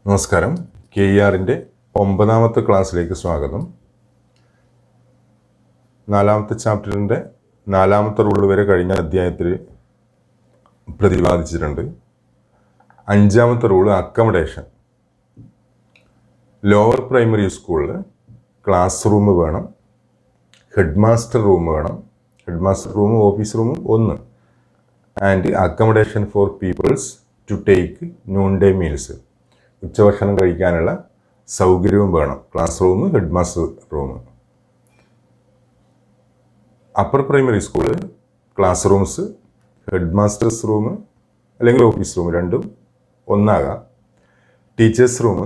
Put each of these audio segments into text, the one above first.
നമസ്കാരം. KERന്റെ 9ാമത്തെ ക്ലാസ്സിലേക്ക് സ്വാഗതം. 4ാമത്തെ ചാപ്റ്ററിൻ്റെ 4ാമത്തെ റൂൾ വരെ കഴിഞ്ഞ അധ്യായത്തിൽ പ്രതിപാദിച്ചിട്ടുണ്ട്. 5ാമത്തെ റൂള് അക്കമഡേഷൻ. ലോവർ പ്രൈമറി സ്കൂളിൽ ക്ലാസ് റൂം വേണം, ഹെഡ് മാസ്റ്റർ റൂം വേണം, ഹെഡ് മാസ്റ്റർ റൂമും ഓഫീസ് റൂമും ഒന്ന്, and accommodation for peoples to take noon day meals, ഉച്ചഭക്ഷണം കഴിക്കാനുള്ള സൗകര്യവും വേണം. Class room, head master room. Upper primary school class rooms, head masters room അല്ലെങ്കിൽ ഓഫീസ് റൂം രണ്ടും ഒന്നാകാം. Teachers room,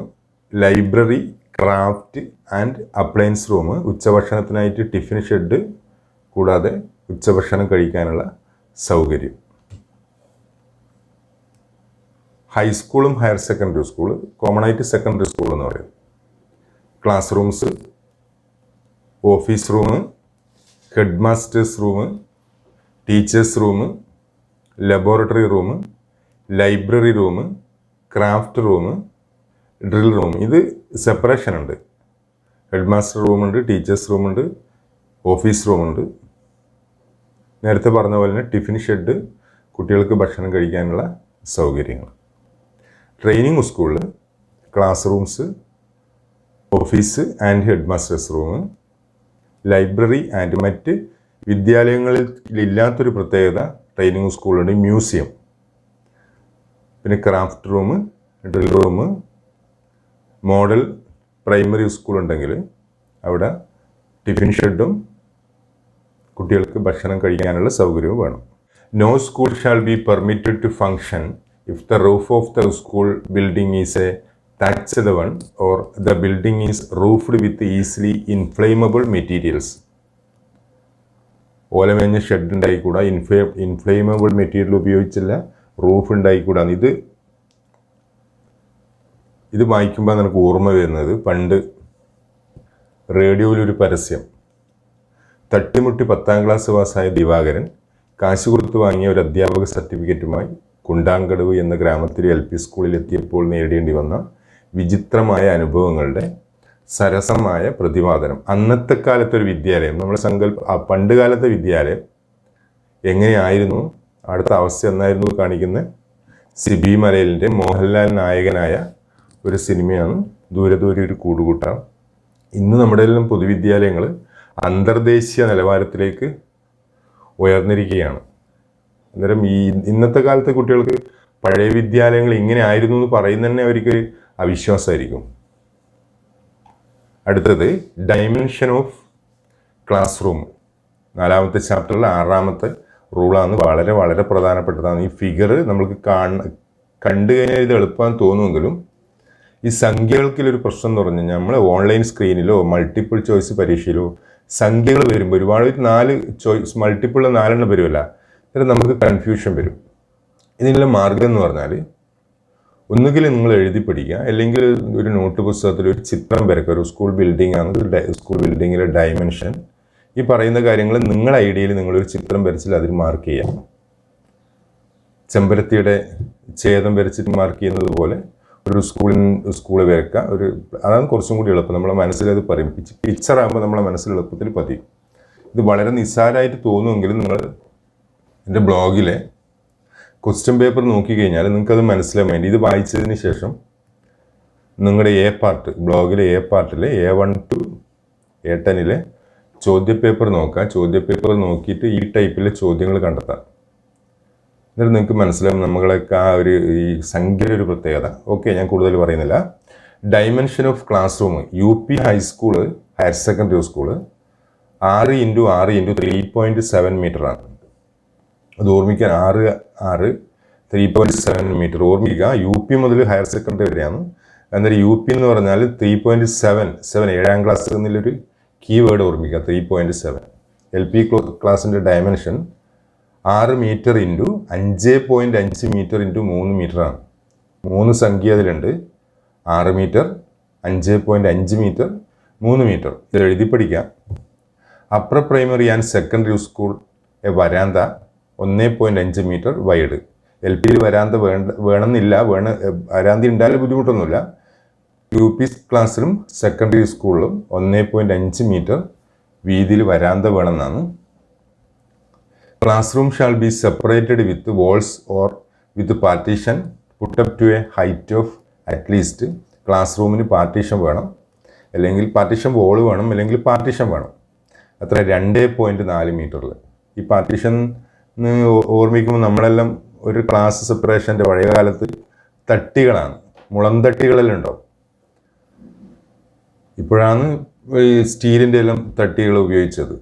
library, craft and appliance room, ഉച്ചഭക്ഷണത്തിനായിട്ട് tiffin shed കൂടാതെ ഉച്ചഭക്ഷണം കഴിക്കാനുള്ള സൗകര്യം. ഹൈസ്കൂളും ഹയർ സെക്കൻഡറി സ്കൂള് കോമൺ ആയിട്ട് സെക്കൻഡറി സ്കൂൾ എന്ന് പറയും. Class rooms, office room, head masters room, teachers room, laboratory room, library room, craft room, drill room. ഇത് separation ഉണ്ട്. ഹെഡ് മാസ്റ്റർ റൂമുണ്ട്, ടീച്ചേഴ്സ് റൂമുണ്ട്, ഓഫീസ് റൂമുണ്ട്. നേരത്തെ പറഞ്ഞ പോലെ തന്നെ ടിഫിൻ ഷെഡ്, കുട്ടികൾക്ക് ഭക്ഷണം കഴിക്കാനുള്ള സൗകര്യങ്ങൾ. ട്രെയിനിങ് സ്കൂളിൽ class rooms, office and head masters room, library and മറ്റ് വിദ്യാലയങ്ങളിൽ ഇല്ലാത്തൊരു പ്രത്യേകത ട്രെയിനിങ് സ്കൂളുണ്ട്, മ്യൂസിയം. പിന്നെ craft room, drill room. Model primary സ്കൂളുണ്ടെങ്കിൽ അവിടെ ടിഫിൻ ഷെഡും കുട്ടികൾക്ക് ഭക്ഷണം കഴിക്കാനുള്ള സൗകര്യവും വേണം. No school shall be permitted to function if the roof of the school building is a thatched one or the building is roofed with easily inflammable materials. ഓലമേഞ്ഞ shed ഉണ്ടായിക്കൂടാ, inflammable material ഉപയോഗിച്ചില്ല roof ഉണ്ടായിക്കൂടാ. ഇത് വായിക്കുമ്പോൾ നമുക്ക് ഓർമ്മ വരുന്നത് പണ്ട് റേഡിയോയിലൊരു പരസ്യം. തട്ടിമുട്ടി 10ാം ക്ലാസ് പാസ്സായ ദിവാകരൻ കാശ് കൊടുത്ത് വാങ്ങിയ ഒരു അധ്യാപക സർട്ടിഫിക്കറ്റുമായി കുണ്ടാങ്കടവ് എന്ന ഗ്രാമത്തിലെ LP സ്കൂളിൽ എത്തിയപ്പോൾ നേടേണ്ടി വന്ന വിചിത്രമായ അനുഭവങ്ങളുടെ സരസമായ പ്രതിപാദനം. അന്നത്തെ കാലത്തൊരു വിദ്യാലയം, നമ്മുടെ പണ്ട് കാലത്തെ വിദ്യാലയം എങ്ങനെയായിരുന്നു, അടുത്ത അവസ്ഥ എന്നായിരുന്നു കാണിക്കുന്ന സിബി മലയിലിൻ്റെ മോഹൻലാൽ നായകനായ ഒരു സിനിമയാണ് ദൂരെ ദൂരെ ഒരു കൂടുകൂട്ടാം. ഇന്ന് നമ്മുടെ എല്ലാം പൊതുവിദ്യാലയങ്ങൾ അന്തർദേശീയ നിലവാരത്തിലേക്ക് ഉയർന്നിരിക്കുകയാണ്. അന്നേരം ഇന്നത്തെ കാലത്തെ കുട്ടികൾക്ക് പഴയ വിദ്യാലയങ്ങൾ ഇങ്ങനെ ആയിരുന്നു എന്ന് പറയുന്നത് തന്നെ അവർക്ക് അവിശ്വാസമായിരിക്കും. അടുത്തത് ഡൈമെൻഷൻ ഓഫ് ക്ലാസ് റൂം. 4ാമത്തെ ചാപ്റ്ററിൽ 6ാമത്തെ റൂളാണ്. വളരെ വളരെ പ്രധാനപ്പെട്ടതാണ്. ഈ ഫിഗർ നമ്മൾക്ക് കണ്ടു കഴിഞ്ഞാൽ ഇത് എളുപ്പമാണെന്ന് തോന്നുമെങ്കിലും ഈ സംഖ്യകൾക്കൊരു പ്രശ്നം എന്ന് പറഞ്ഞു കഴിഞ്ഞാൽ നമ്മൾ ഓൺലൈൻ സ്ക്രീനിലോ മൾട്ടിപ്പിൾ ചോയ്സ് പരീക്ഷയിലോ സംഖ്യകൾ വരുമ്പോൾ ഒരുപാട് 4 ചോയ്സ് മൾട്ടിപ്പിൾ 4 വരുമല്ല, എന്നിട്ട് നമുക്ക് കൺഫ്യൂഷൻ വരും. ഇതിനുള്ള മാർഗം എന്ന് പറഞ്ഞാൽ ഒന്നുകിൽ നിങ്ങൾ എഴുതി പഠിക്കുക, അല്ലെങ്കിൽ ഒരു നോട്ട് പുസ്തകത്തിൽ ഒരു ചിത്രം വരയ്ക്കുക. ഒരു സ്കൂൾ ബിൽഡിംഗ് ആണ്, സ്കൂൾ ബിൽഡിങ്ങിലെ ഡയമെൻഷൻ, ഈ പറയുന്ന കാര്യങ്ങൾ നിങ്ങളുടെ ഐഡിയയിൽ നിങ്ങളൊരു ചിത്രം വരച്ചിൽ അതിൽ മാർക്ക് ചെയ്യാം. ചെമ്പരത്തിയുടെ ഛേദം വരച്ചിട്ട് മാർക്ക് ചെയ്യുന്നത് പോലെ ഒരു സ്കൂൾ വരയ്ക്കുക. അതാണ് കുറച്ചും കൂടി എളുപ്പം. നമ്മളെ മനസ്സിലത് പറയും. പിക്ചറാകുമ്പോൾ നമ്മളെ മനസ്സിൽ എളുപ്പത്തിൽ പതിയും. ഇത് വളരെ നിസ്സാരമായിട്ട് തോന്നുമെങ്കിലും നിങ്ങൾ എൻ്റെ ബ്ലോഗിലെ ക്വസ്റ്റ്യൻ പേപ്പർ നോക്കിക്കഴിഞ്ഞാൽ നിങ്ങൾക്കത് മനസ്സിലാൻ വേണ്ടി ഇത് വായിച്ചതിന് ശേഷം നിങ്ങളുടെ ബ്ലോഗിലെ A പാർട്ടിലെ A1 to A10 ചോദ്യപേപ്പർ നോക്കുക. ചോദ്യപേപ്പർ നോക്കിയിട്ട് ഈ ടൈപ്പിലെ ചോദ്യങ്ങൾ കണ്ടെത്താം. എന്നിട്ട് നിങ്ങൾക്ക് മനസ്സിലാവും നമ്മളൊക്കെ ആ ഈ സംഖ്യയുടെ ഒരു പ്രത്യേകത. ഓക്കെ, ഞാൻ കൂടുതൽ പറയുന്നില്ല. Dimension of class room. UP high school, higher secondary school 6 × 6 × 3.7 മീറ്ററാണ്. അത് ഓർമ്മിക്കാൻ 6 3.7 മീറ്റർ ഓർമ്മിക്കുക. UP മുതൽ ഹയർ സെക്കൻഡറി വരെയാണ്. അന്നേരം UP എന്ന് പറഞ്ഞാൽ 3.7 7ാം ക്ലാസ് എന്നുള്ളൊരു കീവേഡ് ഓർമ്മിക്കുക. 3.7 LP ക്ലാസ്സിൻ്റെ ഡയമെൻഷൻ 6 മീറ്റർ × 5.5 മീറ്റർ × 3 മീറ്ററാണ്. 3 സംഖ്യ അതിലുണ്ട്. 6 മീറ്റർ, 5.5 മീറ്റർ, 3 മീറ്റർ. ഇത് എഴുതി പഠിക്കാം. Upper primary and secondary school വരാന്ത 1.5 മീറ്റർ വൈഡ്. LPയിൽ വരാന്ത വേണമെന്നില്ല, വരാന്ത ഉണ്ടായാലും ബുദ്ധിമുട്ടൊന്നുമില്ല. യു പി ക്ലാസ്സിലും സെക്കൻഡറി സ്കൂളിലും 1.5 മീറ്റർ വീതിയിൽ വരാന്ത വേണമെന്നാണ്. Classroom shall be separated with walls or with partition put up to a height of at least. Class റൂമിന് പാർട്ടീഷൻ വേണം, അല്ലെങ്കിൽ പാർട്ടീഷൻ വോൾ വേണം, അല്ലെങ്കിൽ പാർട്ടീഷൻ വേണം. അത്ര 2.4 മീറ്ററിൽ. ഈ പാർട്ടീഷൻ ഓർമ്മിക്കുമ്പോൾ നമ്മളെല്ലാം ഒരു ക്ലാസ് സെപ്പറേഷൻ്റെ പഴയ കാലത്ത് തട്ടികളാണ്, മുളന്തട്ടികളെല്ലാം ഉണ്ടാവും. ഇപ്പോഴാണ് ഈ സ്റ്റീലിൻ്റെ എല്ലാം തട്ടികൾ ഉപയോഗിച്ചത്.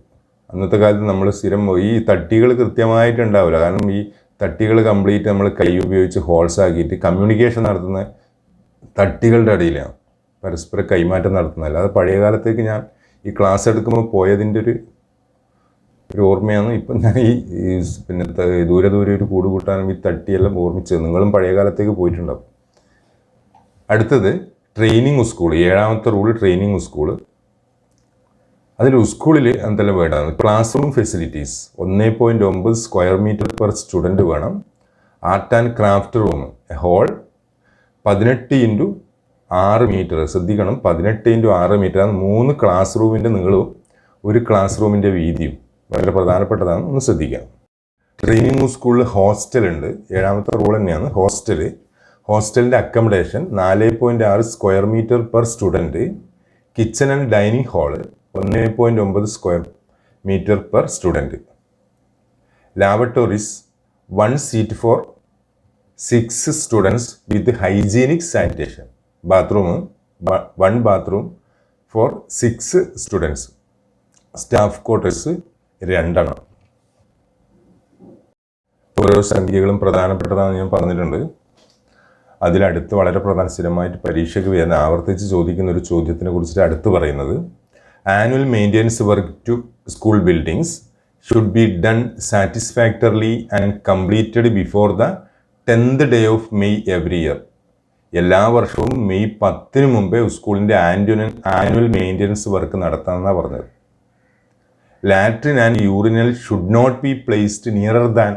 അന്നത്തെ കാലത്ത് നമ്മൾ സ്ഥിരം ഈ തട്ടികൾ കൃത്യമായിട്ടുണ്ടാവില്ല. കാരണം ഈ തട്ടികൾ കംപ്ലീറ്റ് നമ്മൾ കൈ ഉപയോഗിച്ച് ഹോൾസ് ആക്കിയിട്ട് കമ്മ്യൂണിക്കേഷൻ നടത്തുന്ന തട്ടികളുടെ അടിയിലാണ് പരസ്പര കൈമാറ്റം നടത്തുന്നത്. അല്ലാതെ പഴയ കാലത്തേക്ക് ഞാൻ ഈ ക്ലാസ് എടുക്കുമ്പോൾ പോയതിൻ്റെ ഒരു ഓർമ്മയാണ് ഇപ്പം ഞാൻ ഈ പിന്നെ ദൂരെ ഒരു കൂട് കൂട്ടാനും ഈ തട്ടിയെല്ലാം ഓർമ്മിച്ചത്. നിങ്ങളും പഴയ കാലത്തേക്ക് പോയിട്ടുണ്ടാവും. അടുത്തത് ട്രെയിനിങ് സ്കൂൾ. 7ാമത്തെ റൂൾ ട്രെയിനിങ് സ്കൂൾ. അതിൽ സ്കൂളിൽ എന്തെല്ലാം വേണ്ടതാണ്? Class room facilities 1.9 square metre per student വേണം. Art and craft room hall 18x6 metre. ശ്രദ്ധിക്കണം, 18x6 മീറ്ററാണ്. 3 ക്ലാസ് റൂമിൻ്റെ നീളവും 1 ക്ലാസ് റൂമിൻ്റെ വീതിയും. വളരെ പ്രധാനപ്പെട്ടതാണ്, ഒന്ന് ശ്രദ്ധിക്കാം. ട്രെയിനിങ് സ്കൂളിൽ ഹോസ്റ്റലുണ്ട്. 7ാമത്തെ റൂൾ തന്നെയാണ് ഹോസ്റ്റൽ. ഹോസ്റ്റലിൻ്റെ accommodation 4.6 square metre per student. Kitchen and dining hall 1.9 square metre per student. Laboratories 1 seat for 6 students with hygienic sanitation. Bathroom 1 bathroom for 6 students. Staff quarters 2. ഓരോ സംഖ്യകളും പ്രധാനപ്പെട്ടതാണെന്ന് ഞാൻ പറഞ്ഞിട്ടുണ്ട്. അതിലടുത്ത് വളരെ സ്ഥിരമായിട്ട് പരീക്ഷയ്ക്ക് വരുന്ന ആവർത്തിച്ച് ചോദിക്കുന്ന ഒരു ചോദ്യത്തിനെ കുറിച്ചിട്ട് അടുത്ത് പറയുന്നത്, annual maintenance work to school buildings should be done satisfactorily and completed before the 10th day of May every year. എല്ലാ വർഷവും മെയ് 10 മുമ്പേ സ്കൂളിൻ്റെ ആനുവൽ മെയിൻ്റെനൻസ് വർക്ക് നടത്താമെന്നാണ് പറഞ്ഞത്. Latrine and urinal should not be placed nearer than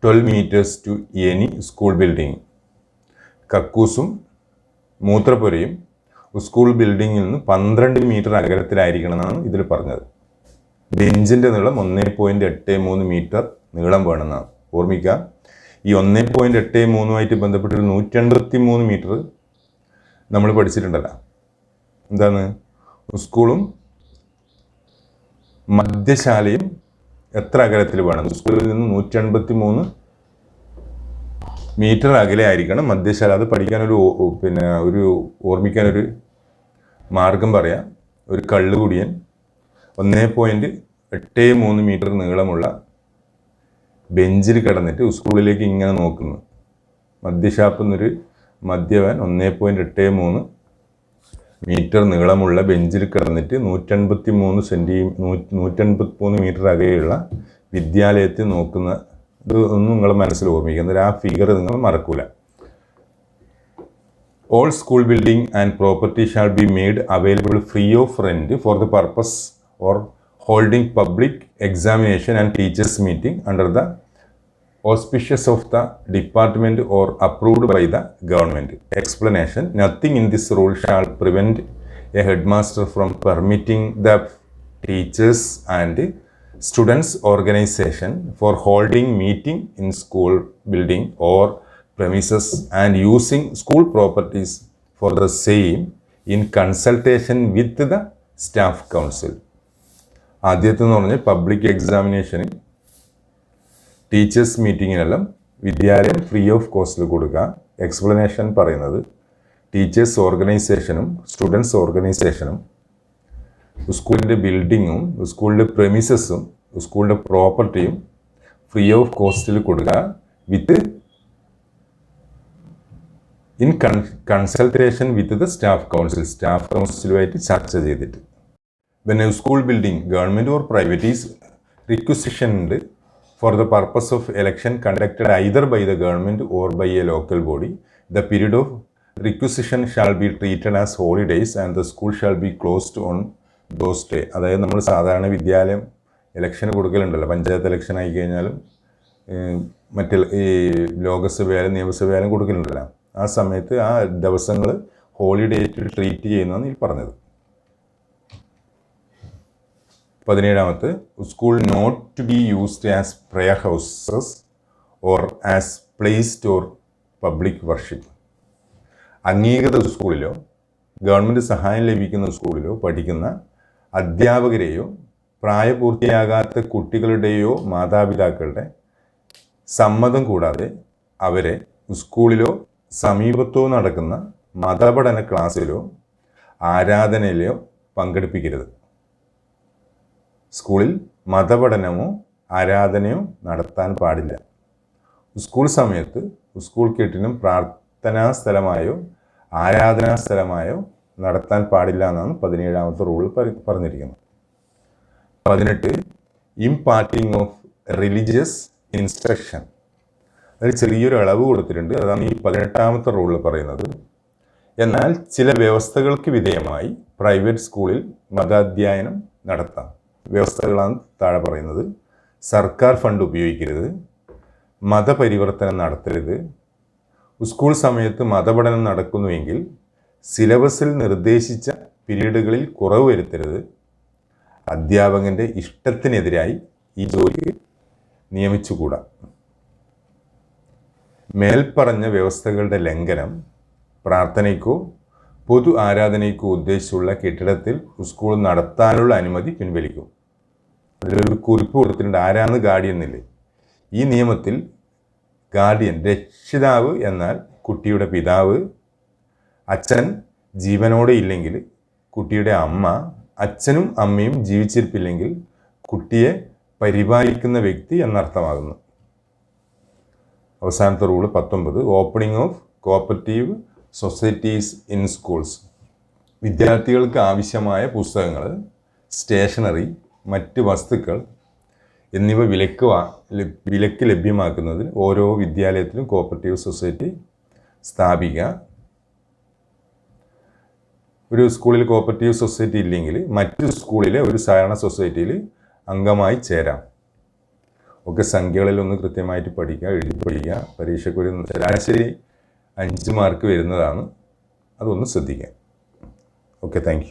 12 meters to any school building. കക്കൂസും മൂത്രപ്പുരയും school ബിൽഡിങ്ങിൽ നിന്ന് 12 മീറ്റർ അകലത്തിലായിരിക്കണമെന്നാണ് ഇതിൽ പറഞ്ഞത്. ബെഞ്ചിൻ്റെ നീളം 1.83 മീറ്റർ നീളം വേണമെന്നാണ്. ഓർമ്മിക്കുക, ഈ 1.83 ബന്ധപ്പെട്ടൊരു 183 മീറ്റർ നമ്മൾ പഠിച്ചിട്ടുണ്ടല്ലോ. എന്താണ്? സ്കൂളും മദ്യശാലയും എത്ര അകലത്തിൽ വേണം? സ്കൂളിൽ നിന്ന് 183 മീറ്റർ അകലെ ആയിരിക്കണം മദ്യശാല. അത് പഠിക്കാനൊരു ഒരു ഓർമ്മിക്കാനൊരു മാർഗം പറയാം. ഒരു കള്ളുകുടിയൻ 1.83 മീറ്റർ നീളമുള്ള ബെഞ്ചിൽ കിടന്നിട്ട് സ്കൂളിലേക്ക് ഇങ്ങനെ നോക്കുന്നു. മദ്യഷാപ്പിൽ നിന്നൊരു മദ്യവൻ 1.83 മീറ്റർ നീളമുള്ള ബെഞ്ചിൽ കിടന്നിട്ട് 183 മീറ്റർ അകലെയുള്ള വിദ്യാലയത്തിൽ നോക്കുന്ന ഇത് ഒന്നും നിങ്ങൾ മനസ്സിൽ ഓർമ്മിക്കുക. എന്നിട്ട് ആ ഫിഗർ നിങ്ങൾ മറക്കൂല. All school building and property shall be made available free of rent for the purpose or holding public examination and teachers meeting under the auspices of the department or approved by the government. Explanation: nothing in this rule shall prevent a headmaster from permitting the teachers and students organization for holding meeting in school building or premises and using school properties for the same in consultation with the staff council. ആദ്യത്തെന്ന് പറഞ്ഞാൽ public എക്സാമിനേഷന്, teachers മീറ്റിങ്ങിനെല്ലാം വിദ്യാലയം free of കോസ്റ്റിൽ കൊടുക്കുക. Explanation പറയുന്നത് teachers ഓർഗനൈസേഷനും students ഓർഗനൈസേഷനും സ്കൂളിൻ്റെ ബിൽഡിങ്ങും സ്കൂളിൻ്റെ പ്രെമിസസും സ്കൂളിൻ്റെ പ്രോപ്പർട്ടിയും ഫ്രീ ഓഫ് കോസ്റ്റിൽ കൊടുക്കുക with in consultation with the staff കൗൺസിലുമായിട്ട് ചർച്ച ചെയ്തിട്ട്. When a school building, government or private, is requisitioned for the purpose of election conducted either by the government or by a local body, the period of requisition shall be treated as holidays and the school shall be closed on those days. അതായത് നമ്മൾ സാധാരണ വിദ്യാലയം ഇലക്ഷന് കൊടുക്കലുണ്ടല്ലോ, panchayat election ആയി കഴിഞ്ഞാലും മറ്റ് ഈ ലോകസഭയായാലും നിയമസഭയായാലും കൊടുക്കലുണ്ടല്ലോ. ആ സമയത്ത് ആ ദിവസങ്ങൾ ഹോളിഡേ ആയിട്ട് ട്രീറ്റ് ചെയ്യുന്നതാണ് ഇതിൽ പറഞ്ഞത്. 17ാമത്തെ, school not to be used as prayer houses or as place or public worship. അംഗീകൃത സ്കൂളിലോ ഗവൺമെൻറ് സഹായം ലഭിക്കുന്ന സ്കൂളിലോ പഠിക്കുന്ന അധ്യാപകരെയോ പ്രായപൂർത്തിയാകാത്ത കുട്ടികളുടെയോ മാതാപിതാക്കളുടെ സമ്മതം കൂടാതെ അവരെ സ്കൂളിലോ സമീപത്തോ നടക്കുന്ന മതപഠന ക്ലാസ്സിലോ ആരാധനയിലോ പങ്കെടുപ്പിക്കരുത്. സ്കൂളിൽ മതപഠനമോ ആരാധനയോ നടത്താൻ പാടില്ല. സ്കൂൾ സമയത്ത് സ്കൂൾ കെട്ടിടം പ്രാർത്ഥനാ സ്ഥലമായോ ആരാധനാ സ്ഥലമായോ നടത്താൻ പാടില്ല എന്നാണ് 17ാമത്തെ റൂളിൽ പറഞ്ഞിരിക്കുന്നത്. 18, ഇംപാർട്ടിങ് ഓഫ് റിലീജിയസ് ഇൻസ്ട്രക്ഷൻ. അതിൽ ചെറിയൊരു അളവ് കൊടുത്തിട്ടുണ്ട്. അതാണ് ഈ 18ാമത്തെ റൂളിൽ പറയുന്നത്. എന്നാൽ ചില വ്യവസ്ഥകൾക്ക് വിധേയമായി പ്രൈവറ്റ് സ്കൂളിൽ മതാധ്യയനം നടത്താം. വ്യവസ്ഥകളാണ് താഴെ പറയുന്നത്. സർക്കാർ ഫണ്ട് ഉപയോഗിക്കരുത്, മതപരിവർത്തനം നടത്തരുത്, സ്കൂൾ സമയത്ത് മതപഠനം നടക്കുന്നുവെങ്കിൽ സിലബസിൽ നിർദ്ദേശിച്ച പീരീഡുകളിൽ കുറവ് വരുത്തരുത്, അധ്യാപകൻ്റെ ഇഷ്ടത്തിനെതിരായി ഈ ജോലിക്ക് നിയമിച്ചുകൂടാ. മേൽപ്പറഞ്ഞ വ്യവസ്ഥകളുടെ ലംഘനം പ്രാർത്ഥനയ്ക്കോ പൊതു ആരാധനയ്ക്കോ ഉദ്ദേശിച്ചുള്ള കെട്ടിടത്തിൽ സ്കൂൾ നടത്താനുള്ള അനുമതി പിൻവലിക്കും. അതിലൊരു കുറിപ്പ് കൊടുത്തിട്ടുണ്ട്, ആരാണ് ഗാർഡിയൻ എന്നില്ലേ. ഈ നിയമത്തിൽ ഗാർഡിയൻ രക്ഷിതാവ് എന്നാൽ കുട്ടിയുടെ പിതാവ്, അച്ഛൻ ജീവനോടെ ഇല്ലെങ്കിൽ കുട്ടിയുടെ അമ്മ, അച്ഛനും അമ്മയും ജീവിച്ചിരിപ്പില്ലെങ്കിൽ കുട്ടിയെ പരിപാലിക്കുന്ന വ്യക്തി എന്നർത്ഥമാകുന്നു. അവസാനത്തെ rule 19, opening of cooperative societies in schools. വിദ്യാർത്ഥികൾക്ക് ആവശ്യമായ പുസ്തകങ്ങൾ, സ്റ്റേഷനറി, മറ്റ് വസ്തുക്കൾ എന്നിവ വിലക്ക് ലഭ്യമാക്കുന്നതിന് ഓരോ വിദ്യാലയത്തിലും കോപ്പറേറ്റീവ് സൊസൈറ്റി സ്ഥാപിക്കുക. ഒരു സ്കൂളിൽ കോപ്പറേറ്റീവ് സൊസൈറ്റി ഇല്ലെങ്കിൽ മറ്റു സ്കൂളിലെ ഒരു സഹകരണ സൊസൈറ്റിയിൽ അംഗമായി ചേരാം. ഒക്കെ സംഖ്യകളിലൊന്ന് കൃത്യമായിട്ട് പഠിക്കുക, എഴുതി പഠിക്കുക. പരീക്ഷയ്ക്കൊരു ശരാശരി 5 മാർക്ക് വരുന്നതാണ്. അതൊന്ന് ശ്രദ്ധിക്കുക. Okay, thank you.